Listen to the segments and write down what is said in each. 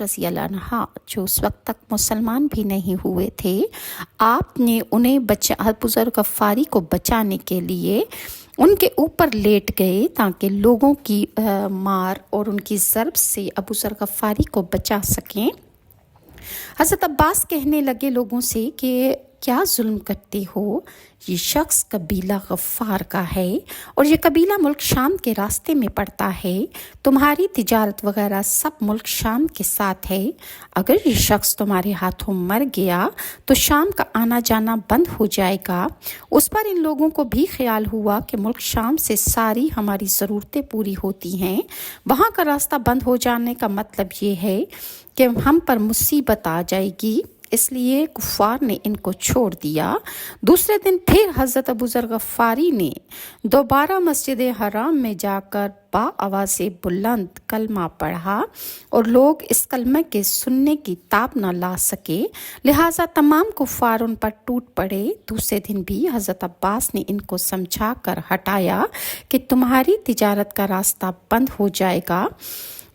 رضی اللہ عنہ جو اس وقت تک مسلمان بھی نہیں ہوئے تھے، آپ نے انہیں ابو ذر غفاری کو بچانے کے لیے ان کے اوپر لیٹ گئے تاکہ لوگوں کی مار اور ان کی ضرب سے ابو ذر غفاری کو بچا سکیں۔ حضرت عباس کہنے لگے لوگوں سے کہ کیا ظلم کرتے ہو، یہ شخص قبیلہ غفار کا ہے اور یہ قبیلہ ملک شام کے راستے میں پڑتا ہے، تمہاری تجارت وغیرہ سب ملک شام کے ساتھ ہے، اگر یہ شخص تمہارے ہاتھوں مر گیا تو شام کا آنا جانا بند ہو جائے گا۔ اس پر ان لوگوں کو بھی خیال ہوا کہ ملک شام سے ساری ہماری ضرورتیں پوری ہوتی ہیں، وہاں کا راستہ بند ہو جانے کا مطلب یہ ہے کہ ہم پر مصیبت آ جائے گی، اس لیے کفار نے ان کو چھوڑ دیا۔ دوسرے دن پھر حضرت ابو ذر غفاری نے دوبارہ مسجد حرام میں جا کر با آواز بلند کلمہ پڑھا اور لوگ اس کلمہ کے سننے کی تاب نہ لا سکے، لہٰذا تمام کفار ان پر ٹوٹ پڑے۔ دوسرے دن بھی حضرت عباس نے ان کو سمجھا کر ہٹایا کہ تمہاری تجارت کا راستہ بند ہو جائے گا۔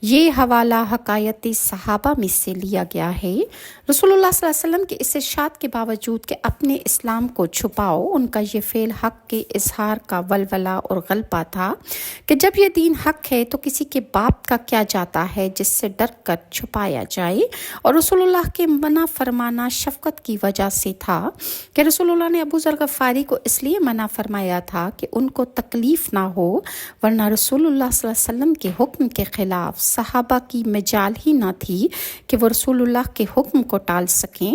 یہ حوالہ حکایت صحابہ میں سے لیا گیا ہے۔ رسول اللہ صلی اللہ علیہ وسلم کے اس ارشاد کے باوجود کہ اپنے اسلام کو چھپاؤ، ان کا یہ فعل حق کے اظہار کا ولولہ اور غلبہ تھا کہ جب یہ دین حق ہے تو کسی کے باپ کا کیا جاتا ہے جس سے ڈر کر چھپایا جائے، اور رسول اللہ کے منع فرمانا شفقت کی وجہ سے تھا کہ رسول اللہ نے ابو ذر غفاری کو اس لیے منع فرمایا تھا کہ ان کو تکلیف نہ ہو، ورنہ رسول اللہ صلی اللہ علیہ وسلم کے حکم کے خلاف صحابہ کی مجال ہی نہ تھی کہ وہ رسول اللہ کے حکم کو ٹال سکیں۔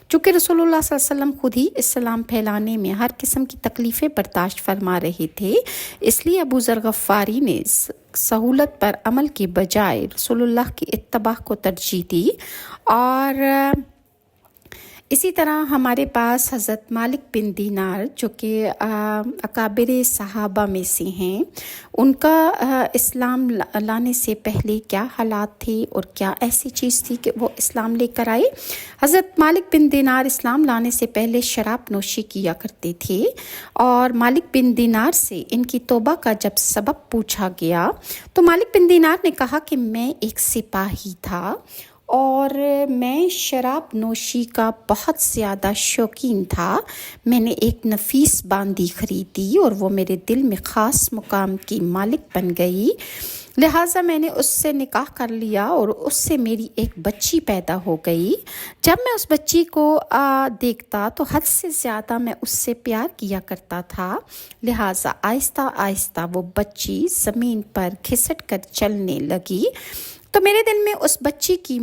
چونکہ رسول اللہ صلی اللہ علیہ وسلم خود ہی اسلام پھیلانے میں ہر قسم کی تکلیفیں برداشت فرما رہے تھے، اس لیے ابو ذر غفاری نے سہولت پر عمل کی بجائے رسول اللہ کی اتباع کو ترجیح دی۔ اور اسی طرح ہمارے پاس حضرت مالک بن دینار جو کہ اکابر صحابہ میں سے ہیں، ان کا اسلام لانے سے پہلے کیا حالات تھے اور کیا ایسی چیز تھی کہ وہ اسلام لے کر آئے۔ حضرت مالک بن دینار اسلام لانے سے پہلے شراب نوشی کیا کرتے تھے، اور مالک بن دینار سے ان کی توبہ کا جب سبب پوچھا گیا تو مالک بن دینار نے کہا کہ میں ایک سپاہی تھا اور میں شراب نوشی کا بہت زیادہ شوقین تھا، میں نے ایک نفیس باندی خریدی اور وہ میرے دل میں خاص مقام کی مالک بن گئی، لہٰذا میں نے اس سے نکاح کر لیا اور اس سے میری ایک بچی پیدا ہو گئی۔ جب میں اس بچی کو دیکھتا تو حد سے زیادہ میں اس سے پیار کیا کرتا تھا، لہٰذا آہستہ آہستہ وہ بچی زمین پر کھسٹ کر چلنے لگی تو میرے دل میں اس بچی کی